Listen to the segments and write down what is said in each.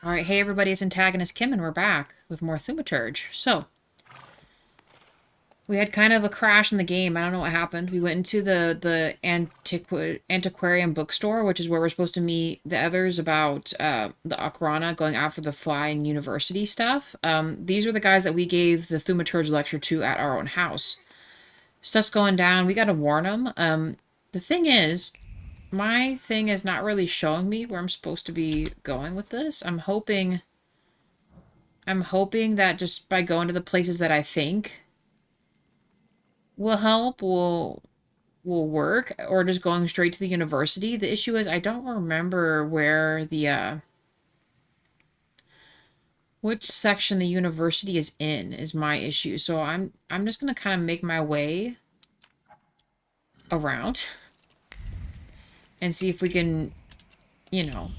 Alright, hey everybody, it's AntagonistKim and we're back with more Thaumaturge. So, we had kind of a crash in the game. I don't know what happened. We went into the antiquarian bookstore, which is where we're supposed to meet the others about the Akrana going after the flying university stuff. These were the guys that we gave the Thaumaturge lecture to at our own house. Stuff's going down. We gotta warn them. The thing is, my thing is not really showing me where I'm supposed to be going with this. I'm hoping that just by going to the places that I think will help, will work, or just going straight to the university. The issue is I don't remember where the which section the university is in is my issue. So I'm just gonna kind of make my way around and see if we can, you know,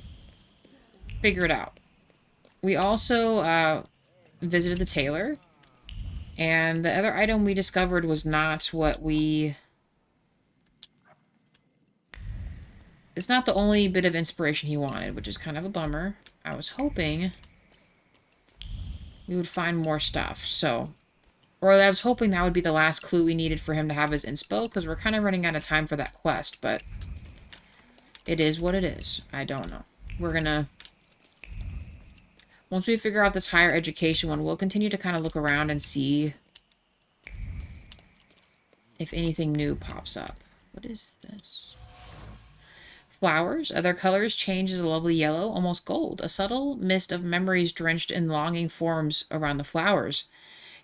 figure it out. We also visited the tailor, and the other item we discovered was not what we... It's not the only bit of inspiration he wanted, which is kind of a bummer. I was hoping we would find more stuff, so... Or I was hoping that would be the last clue we needed for him to have his inspo, because we're kind of running out of time for that quest, but... It is what it is. I don't know. We're gonna... Once we figure out this higher education one, we'll continue to kind of look around and see if anything new pops up. What is this? Flowers. Other colors change as a lovely yellow, almost gold. A subtle mist of memories drenched in longing forms around the flowers.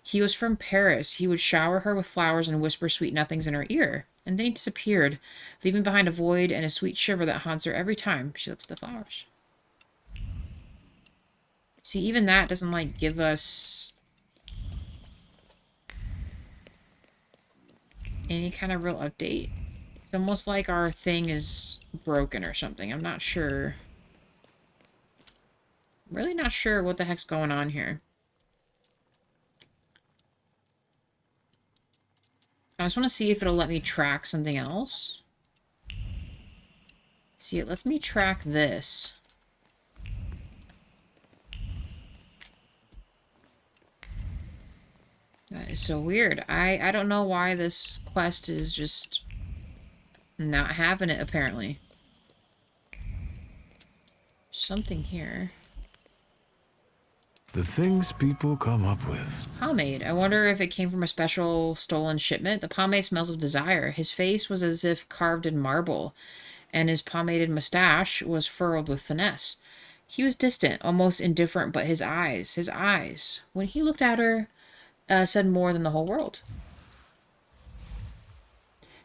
He was from Paris. He would shower her with flowers and whisper sweet nothings in her ear. And then he disappeared, leaving behind a void and a sweet shiver that haunts her every time she looks at the flowers. See, even that doesn't, like, give us any kind of real update. It's almost like our thing is broken or something. I'm not sure. I'm really not sure what the heck's going on here. I just want to see if it'll let me track something else. See, it lets me track this. That is so weird. I don't know why this quest is just not having it, apparently. Something here. The things people come up with. Pomade. I wonder if it came from a special stolen shipment. The pomade smells of desire. His face was as if carved in marble, and his pomaded mustache was furrowed with finesse. He was distant, almost indifferent, but his eyes, when he looked at her, said more than the whole world.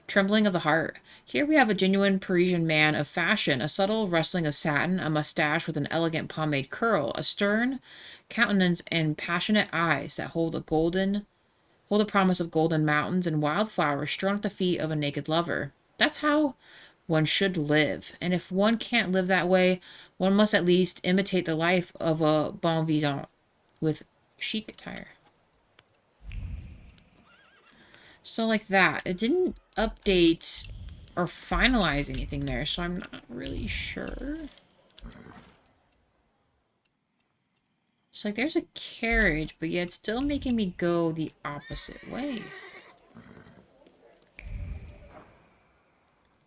Trembling of the heart. Here we have a genuine Parisian man of fashion, a subtle rustling of satin, a mustache with an elegant pomade curl, a stern countenance, and passionate eyes that hold a promise of golden mountains and wildflowers strewn at the feet of a naked lover. That's how one should live, and if one can't live that way, one must at least imitate the life of a bon vivant with chic attire. So like that. It didn't update or finalize anything there, so I'm not really sure. It's like there's a carriage, but yet it's still making me go the opposite way.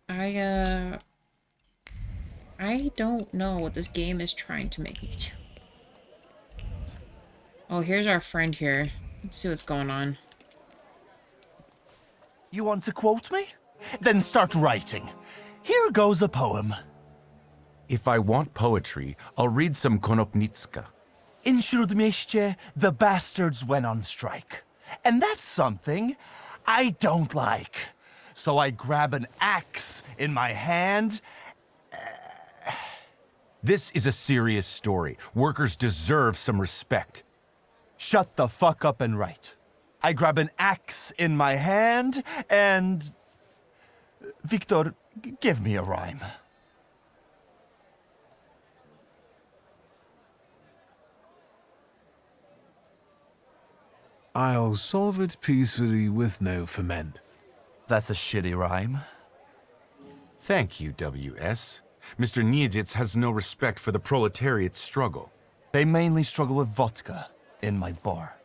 I don't know what this game is trying to make me do. Oh, here's our friend here. Let's see what's going on. You want to quote me? Then start writing. Here goes a poem. If I want poetry, I'll read some Konopnicka. In Śródmieście, the bastards went on strike. And that's something I don't like. So I grab an axe in my hand. This is a serious story. Workers deserve some respect. Shut the fuck up and write. I grab an axe in my hand and... Wictor, give me a rhyme. I'll solve it peacefully with no ferment. That's a shitty rhyme. Thank you, W.S. Mr. Niedzitz has no respect for the proletariat's struggle. They mainly struggle with vodka in my bar.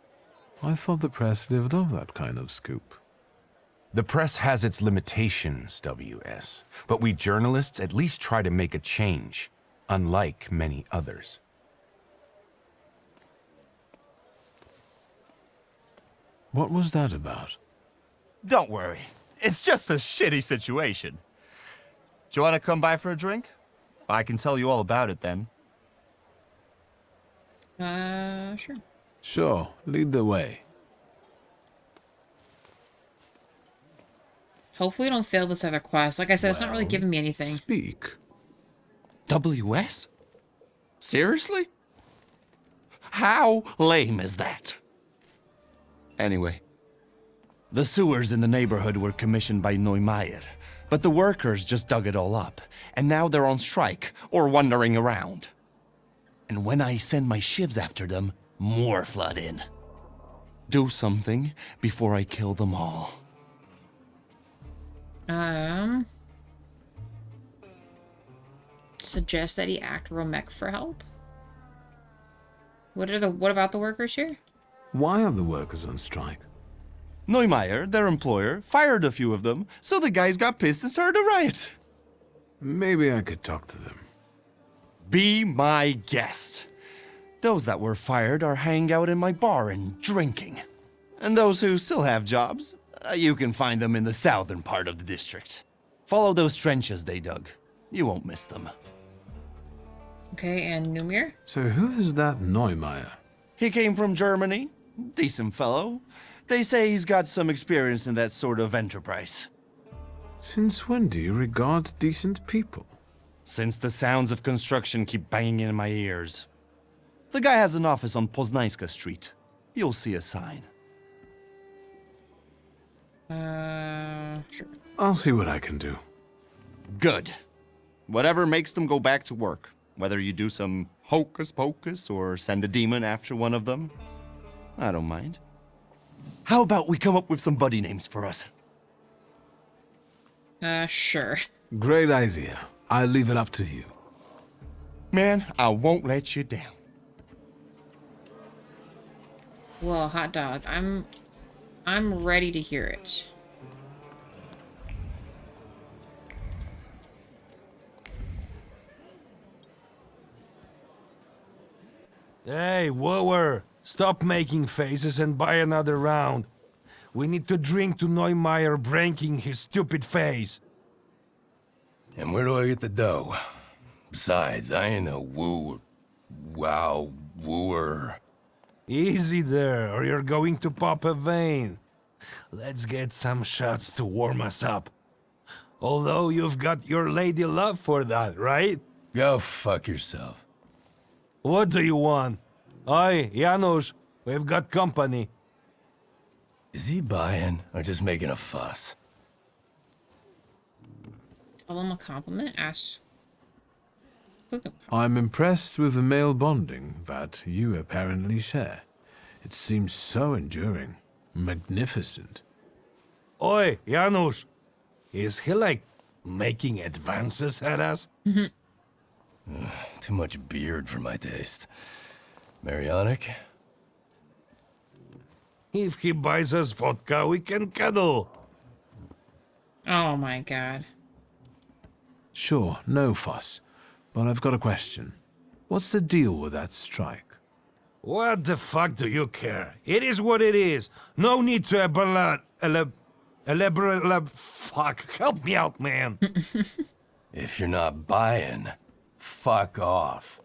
I thought the press lived off that kind of scoop. The press has its limitations, WS, but we journalists at least try to make a change, unlike many others. What was that about? Don't worry. It's just a shitty situation. Do you want to come by for a drink? I can tell you all about it then. Sure. Sure, lead the way. Hopefully we don't fail this other quest. Like I said, it's not really Well, giving me anything. Speak. WS? Seriously? How lame is that? Anyway, the sewers in the neighborhood were commissioned by Neumeier, but the workers just dug it all up, and now they're on strike or wandering around. And when I send my shivs after them, more flood in. Do something before I kill them all. Suggest that he act Romek for help. What about the workers here? Why are the workers on strike? Neumeier, their employer, fired a few of them, so the guys got pissed and started a riot. Maybe I could talk to them. Be my guest. Those that were fired are hanging out in my bar and drinking. And those who still have jobs, you can find them in the southern part of the district. Follow those trenches they dug. You won't miss them. Okay, and Numir? So who is that Neumeier? He came from Germany. Decent fellow. They say he's got some experience in that sort of enterprise. Since when do you regard decent people? Since the sounds of construction keep banging in my ears. The guy has an office on Poznańska Street. You'll see a sign. Sure. I'll see what I can do. Good. Whatever makes them go back to work. Whether you do some hocus pocus or send a demon after one of them, I don't mind. How about we come up with some buddy names for us? Sure. Great idea. I'll leave it up to you. Man, I won't let you down. Well, hot dog, I'm ready to hear it. Hey, wooer! Stop making faces and buy another round. We need to drink to Neumeier breaking his stupid face. And where do I get the dough? Besides, I ain't no wooer. Easy there, or you're going to pop a vein. Let's get some shots to warm us up. Although you've got your lady love for that, right? Go fuck yourself. What do you want? Oi, Janusz, we've got company. Is he buying or just making a fuss? Tell him a compliment. Ask. I'm impressed with the male bonding that you apparently share. It seems so enduring. Magnificent. Oi, Janusz, is he like making advances at us? Too much beard for my taste. Marionic? If he buys us vodka, we can cuddle. Oh my god. Sure, no fuss. But I've got a question. What's the deal with that strike? What the fuck do you care? It is what it is. No need to elaborate. Fuck, help me out, man. If you're not buying, fuck off.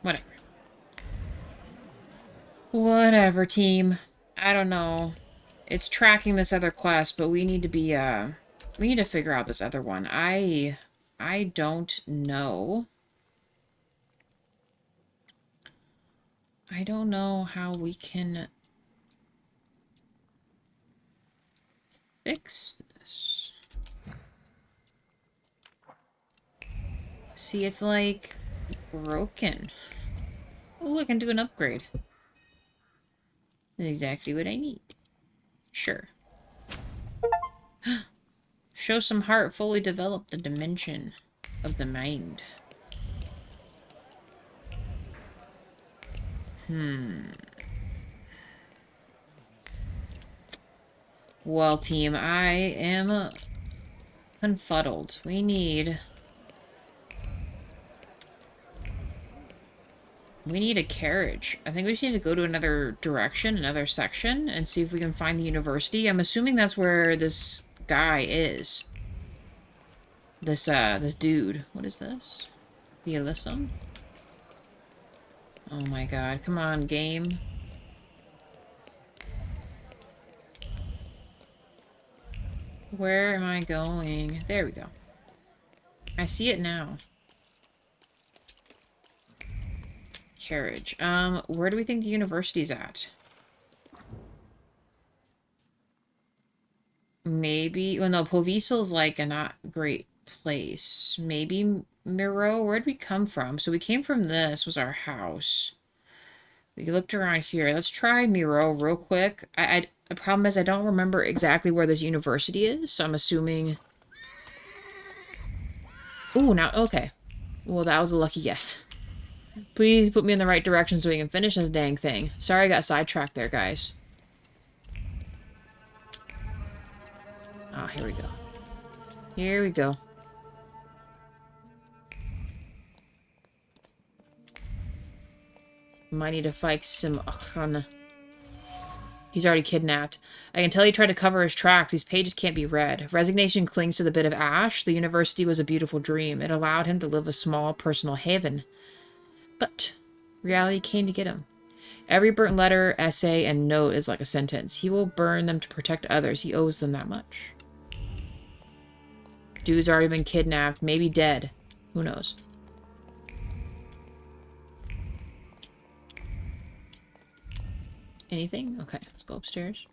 Whatever. Whatever, team. I don't know. It's tracking this other quest, but we need to be, we need to figure out this other one. I don't know. I don't know how we can fix this. See, it's like broken. Oh, I can do an upgrade. That's exactly what I need. Sure. Show some heart, fully develop the dimension. of the mind. Well, team, I am confuddled. We need a carriage. I think we just need to go to another direction, another section, and see if we can find the university. I'm assuming that's where this guy is. This dude. What is this? The Elysium? Oh my god. Come on, game. Where am I going? There we go. I see it now. Carriage. Where do we think the university's at? Maybe... Well, no, Poviso's like a not great place. Maybe Miro? Where'd we come from? So we came from this, was our house. We looked around here. Let's try Miro real quick. The problem is I don't remember exactly where this university is, so I'm assuming... Ooh, now... Okay. Well, that was a lucky guess. Please put me in the right direction so we can finish this dang thing. Sorry I got sidetracked there, guys. Ah, here we go. Here we go. Might need to fight some... He's already kidnapped. I can tell he tried to cover his tracks. These pages can't be read. Resignation clings to the bit of ash. The university was a beautiful dream. It allowed him to live a small personal haven. But reality came to get him. Every burnt letter, essay, and note is like a sentence. He will burn them to protect others. He owes them that much. Dude's already been kidnapped. Maybe dead. Who knows? Anything? Okay, let's go upstairs.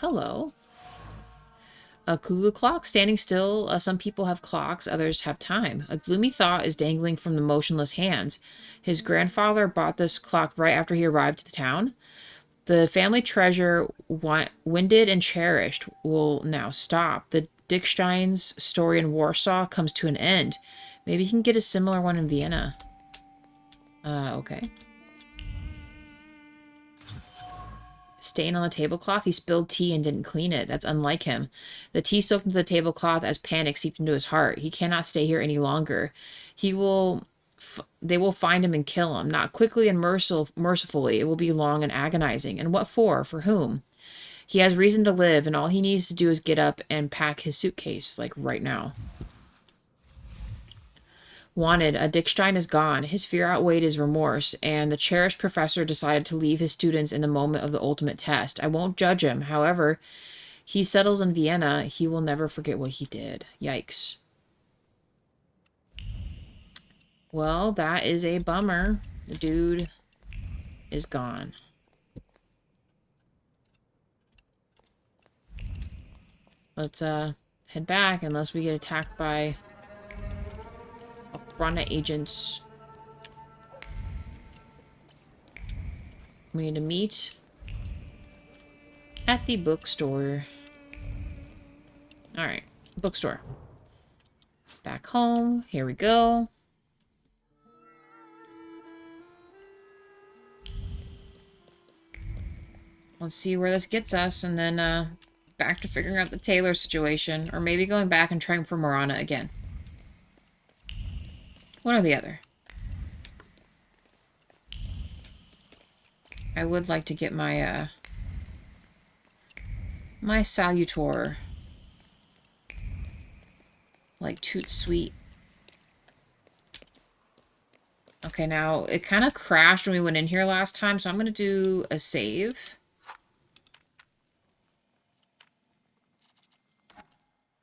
Hello. A cuckoo clock standing still. Some people have clocks, others have time. A gloomy thought is dangling from the motionless hands. His grandfather bought this clock right after he arrived at the town. The family treasure, winded and cherished, will now stop. The Dickstein's story in Warsaw comes to an end. Maybe he can get a similar one in Vienna. Okay. Stain on the tablecloth. He spilled tea and didn't clean it. That's unlike him. The tea soaked into the tablecloth as panic seeped into his heart. He cannot stay here any longer. They will find him and kill him. Not quickly and mercifully. It will be long and agonizing. And what for? For whom? He has reason to live, and all he needs to do is get up and pack his suitcase, like right now. Wanted. A Dickstein is gone. His fear outweighed his remorse, and the cherished professor decided to leave his students in the moment of the ultimate test. I won't judge him. However, he settles in Vienna. He will never forget what he did. Yikes. Well, that is a bummer. The dude is gone. Let's head back unless we get attacked by Rana agents. We need to meet at the bookstore. Alright, bookstore. Back home. Here we go. Let's see where this gets us, and then back to figuring out the Taylor situation, or maybe going back and trying for Marana again. One or the other. I would like to get my my salutor. Like toot sweet. Okay, now it kind of crashed when we went in here last time, so I'm going to do a save.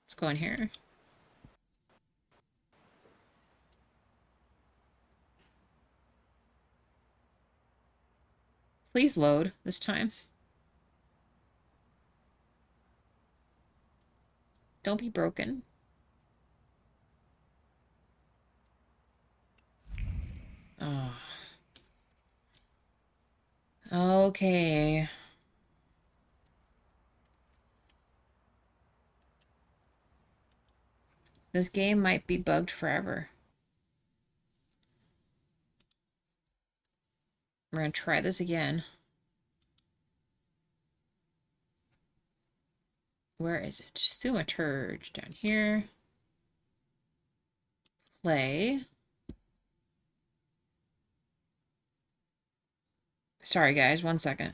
Let's go in here. Please load this time. Don't be broken. Oh. Okay. This game might be bugged forever. We're going to try this again. Where is it? Thaumaturge down here. Play. Sorry, guys. 1 second.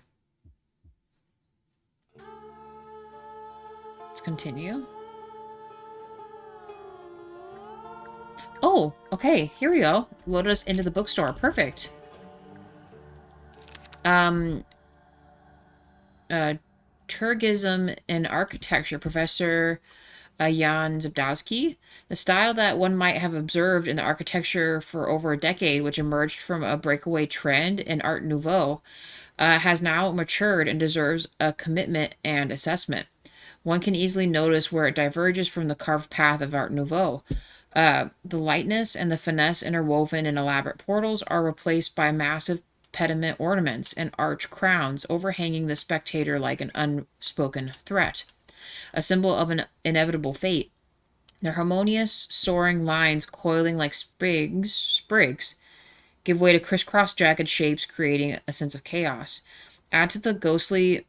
Let's continue. Okay. Here we go. Loaded us into the bookstore. Perfect. Turgism in Architecture, Professor Jan Zabdowski. The style that one might have observed in the architecture for over a decade, which emerged from a breakaway trend in Art Nouveau, has now matured and deserves a commitment and assessment. One can easily notice where it diverges from the carved path of Art Nouveau. The lightness and the finesse interwoven in elaborate portals are replaced by massive pediment ornaments and arch crowns overhanging the spectator like an unspoken threat, a symbol of an inevitable fate. Their harmonious, soaring lines coiling like sprigs give way to crisscross jagged shapes, creating a sense of chaos. Add to the ghostly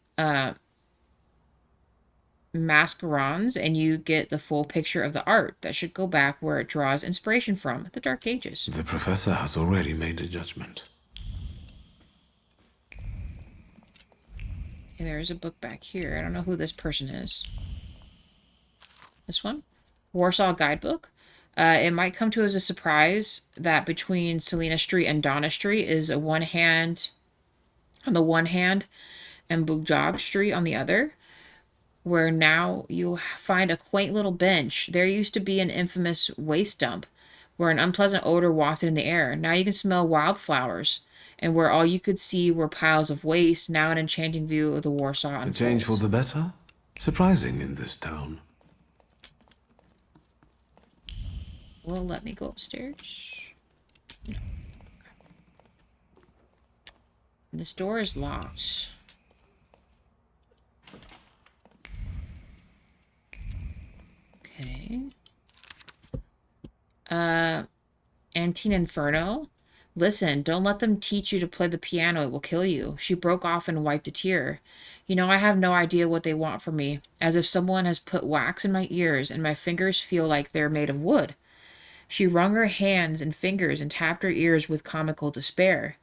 mascarons, and you get the full picture of the art that should go back where it draws inspiration from, the Dark Ages. The professor has already made a judgment. Okay, there is a book back here. I don't know who this person is. This one? Warsaw Guidebook. It might come to as a surprise that between Selena Street and Donna Street is on the one hand, and Bujog Street on the other, where now you find a quaint little bench. There used to be an infamous waste dump, where an unpleasant odor wafted in the air. Now you can smell wildflowers, and where all you could see were piles of waste, now an enchanting view of the Warsaw unfolds. A change for the better? Surprising in this town. Well, let me go upstairs. No. This door is locked. Okay. Antine Inferno. Listen, don't let them teach you to play the piano. It will kill you. She broke off and wiped a tear. You know, I have no idea what they want from me. As if someone has put wax in my ears and my fingers feel like they're made of wood. She wrung her hands and fingers and tapped her ears with comical despair.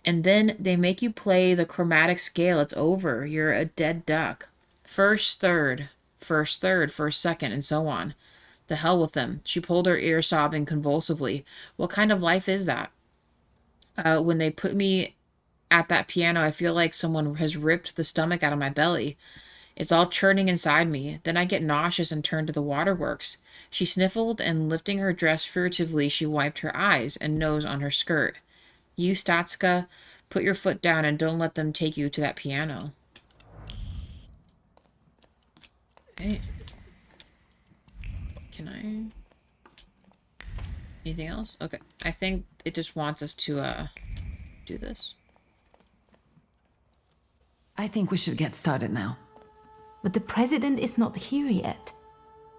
And then they make you play the chromatic scale. It's over. You're a dead duck. First, third, first, second, and so on. The hell with them. She pulled her ear, sobbing convulsively. What kind of life is that? When they put me at that piano, I feel like someone has ripped the stomach out of my belly. It's all churning inside me. Then I get nauseous and turn to the waterworks. She sniffled, and lifting her dress furtively, she wiped her eyes and nose on her skirt. You, Statska, put your foot down and don't let them take you to that piano. Okay. Can I... Anything else? Okay. I think it just wants us to, do this. I think we should get started now. But the president is not here yet.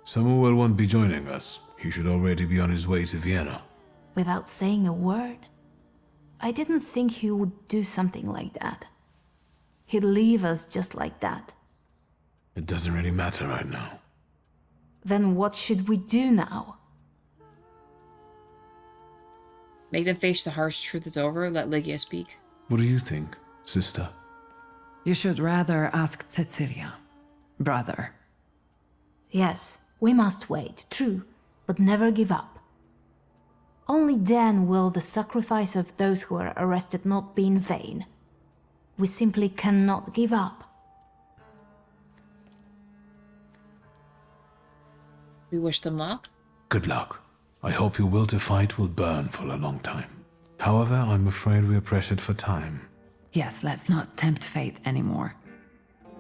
Samuel won't be joining us. He should already be on his way to Vienna. Without saying a word? I didn't think he would do something like that. He'd leave us just like that. It doesn't really matter right now. Then what should we do now? Make them face the harsh truth it's over. Let Lygia speak. What do you think, sister? You should rather ask Cecilia, brother. Yes, we must wait, true, but never give up. Only then will the sacrifice of those who are arrested not be in vain. We simply cannot give up. We wish them luck. Good luck. I hope your will to fight will burn for a long time. However, I'm afraid we are pressured for time. Yes, let's not tempt fate anymore.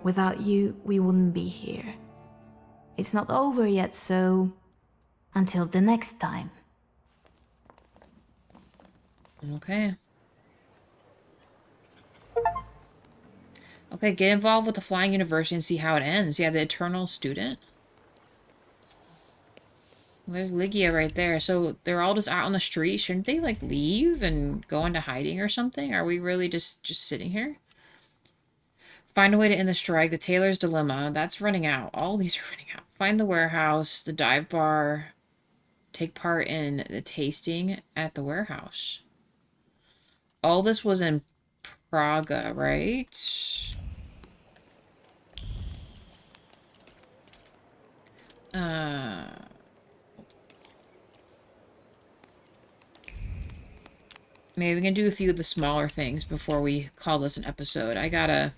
Without you, we wouldn't be here. It's not over yet, so... until the next time. Okay. Okay, get involved with the Flying University and see how it ends. Yeah, the Eternal Student. There's Lygia right there. So they're all just out on the street. Shouldn't they, like, leave and go into hiding or something? Are we really just sitting here? Find a way to end the strike. The Tailor's Dilemma. That's running out. All these are running out. Find the warehouse. The dive bar. Take part in the tasting at the warehouse. All this was in Praga, right? Maybe we can do a few of the smaller things before we call this an episode. I'm gonna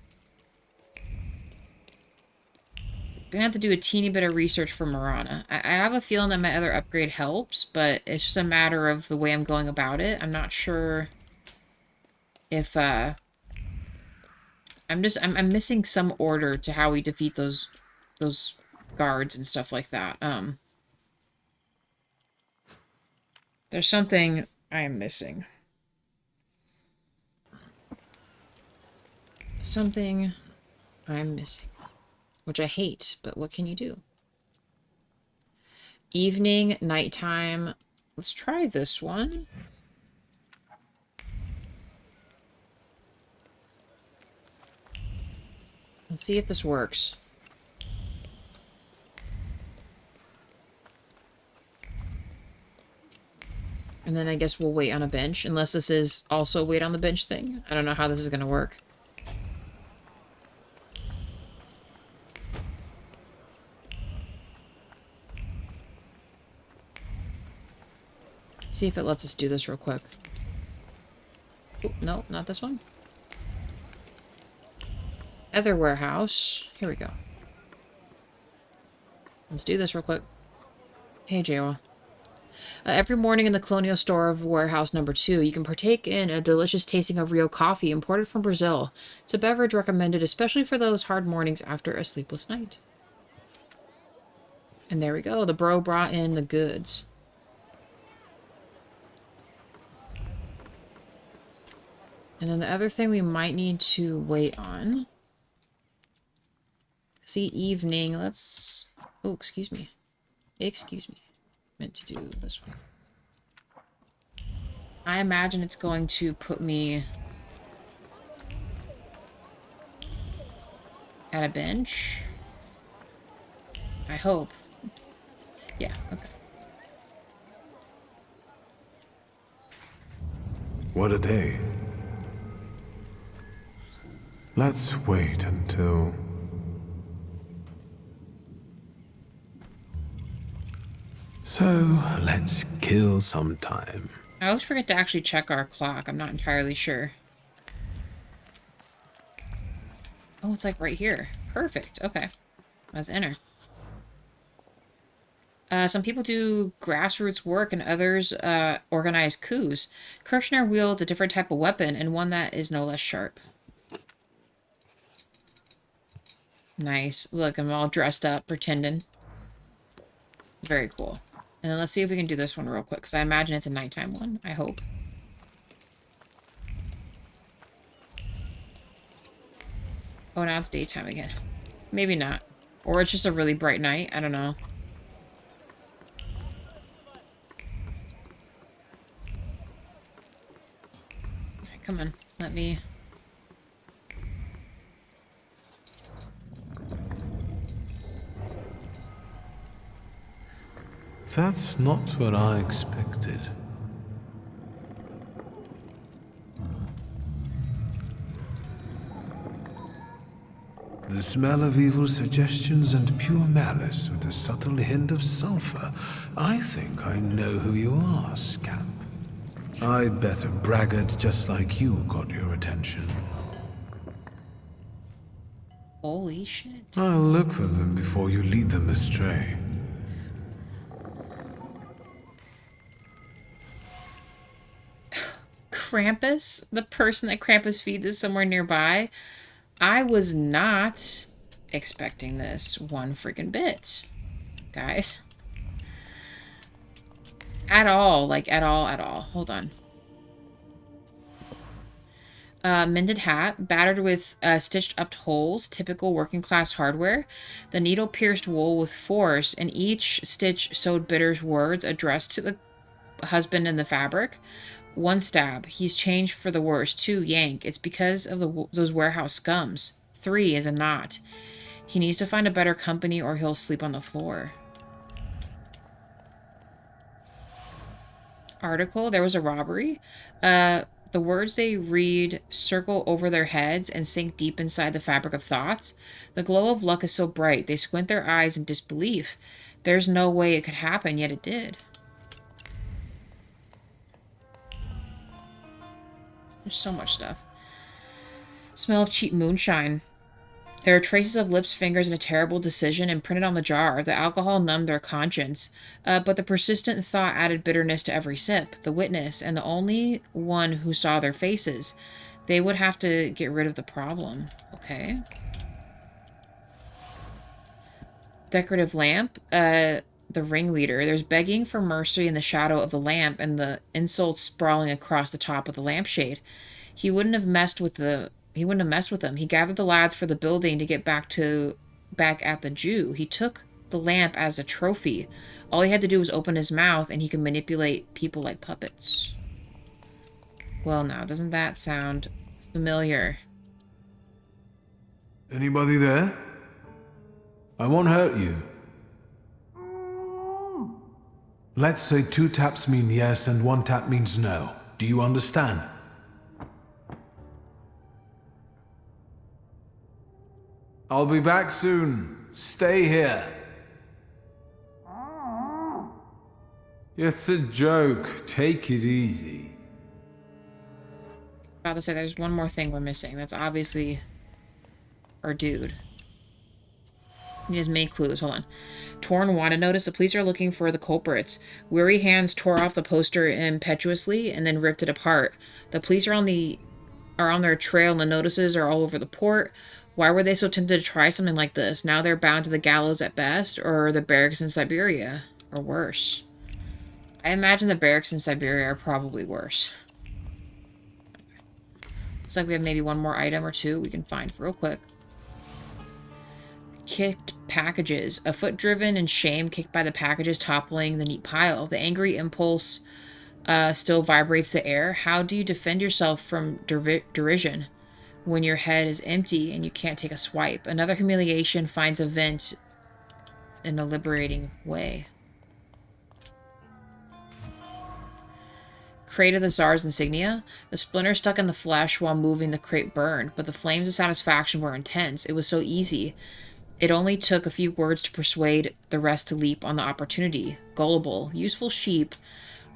have to do a teeny bit of research for Marana. I have a feeling that my other upgrade helps, but it's just a matter of the way I'm going about it. I'm not sure if, I'm missing some order to how we defeat those guards and stuff like that. There's something I am missing. Something I'm missing. Which I hate, but what can you do? Evening, nighttime. Let's try this one. Let's see if this works. And then I guess we'll wait on a bench, unless this is also wait on the bench thing. I don't know how this is going to work. See if it lets us do this real quick. Ooh, no, not this one. Other warehouse. Here we go. Let's do this real quick. Hey, Jawa. Every morning in the colonial store of warehouse number 2, you can partake in a delicious tasting of Rio coffee imported from Brazil. It's a beverage recommended especially for those hard mornings after a sleepless night. And there we go. The bro brought in the goods. And then the other thing we might need to wait on. See, evening. Let's... Oh, excuse me. Excuse me. Meant to do this one. I imagine it's going to put me at a bench. I hope. Yeah, okay. What a day. Let's wait until... So, let's kill some time. I always forget to actually check our clock. I'm not entirely sure. Oh, it's like right here. Perfect. Okay. Let's enter. Some people do grassroots work and others organize coups. Kirchner wields a different type of weapon and one that is no less sharp. Nice. Look, I'm all dressed up, pretending. Very cool. And then let's see if we can do this one real quick, because I imagine it's a nighttime one. I hope. Oh, now it's daytime again. Maybe not. Or it's just a really bright night. I don't know. Come on. Let me... That's not what I expected. The smell of evil suggestions and pure malice with a subtle hint of sulfur. I think I know who you are, scamp. I bet a braggart just like you got your attention. Holy shit. I'll look for them before you lead them astray. Krampus? The person that Krampus feeds is somewhere nearby? I was not expecting this one freaking bit, guys. At all. Like, at all, at all. Hold on. Mended hat, battered with stitched up holes, typical working class hardware. The needle pierced wool with force, and each stitch sewed Bitter's words addressed to the husband in the fabric. 1 stab, he's changed for the worse. 2, yank, it's because of those warehouse scums. 3 is a knot. He needs to find a better company or he'll sleep on the floor. Article, there was a robbery. The words they read circle over their heads and sink deep inside the fabric of thoughts. The glow of luck is so bright, they squint their eyes in disbelief. There's no way it could happen, yet it did. There's so much stuff. Smell of cheap moonshine. There are traces of lips, fingers, and a terrible decision imprinted on the jar. The alcohol numbed their conscience, but the persistent thought added bitterness to every sip. The witness, and the only one who saw their faces. They would have to get rid of the problem. Okay. Decorative lamp. The ringleader. There's begging for mercy in the shadow of the lamp, and the insults sprawling across the top of the lampshade. He wouldn't have messed with them. He gathered the lads for the building to get back at the Jew. He took the lamp as a trophy. All he had to do was open his mouth, and he could manipulate people like puppets. Well, now, doesn't that sound familiar? Anybody there? I won't hurt you. Let's say 2 taps mean yes and 1 tap means no. Do you understand? I'll be back soon. Stay here. It's a joke. Take it easy. About to say there's one more thing we're missing. That's obviously our dude. He has many clues. Hold on. Torn wanted notice. The police are looking for the culprits. Weary hands tore off the poster impetuously and then ripped it apart. The police are on their trail, and the notices are all over the port. Why were they so tempted to try something like this? Now they're bound to the gallows at best, or the barracks in Siberia, or worse. I imagine the barracks in Siberia are probably worse. Looks like we have maybe one more item or two we can find real quick. Kicked packages. A foot driven in shame, kicked by the packages toppling the neat pile. The angry impulse still vibrates the air. How do you defend yourself from derision when your head is empty and you can't take a swipe? Another humiliation finds a vent in a liberating way. Crate of the Tsar's insignia. The splinter stuck in the flesh while moving the crate burned, but the flames of satisfaction were intense. It was so easy. It only took a few words to persuade the rest to leap on the opportunity. Gullible, useful sheep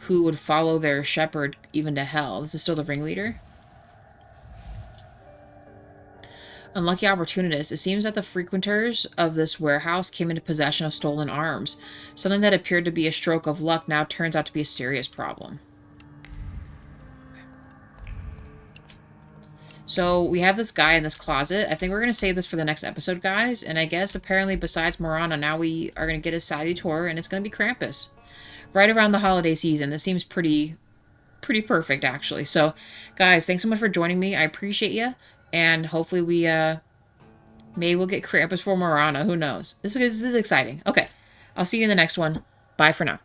who would follow their shepherd even to hell. This is still the ringleader. Unlucky opportunist. It seems that the frequenters of this warehouse came into possession of stolen arms. Something that appeared to be a stroke of luck now turns out to be a serious problem. So we have this guy in this closet. I think we're going to save this for the next episode, guys. And I guess apparently besides Marana, now we are going to get a salutor, and it's going to be Krampus. Right around the holiday season. This seems pretty perfect, actually. So, guys, thanks so much for joining me. I appreciate you. And hopefully we, maybe we'll get Krampus for Marana. Who knows? This is exciting. Okay. I'll see you in the next one. Bye for now.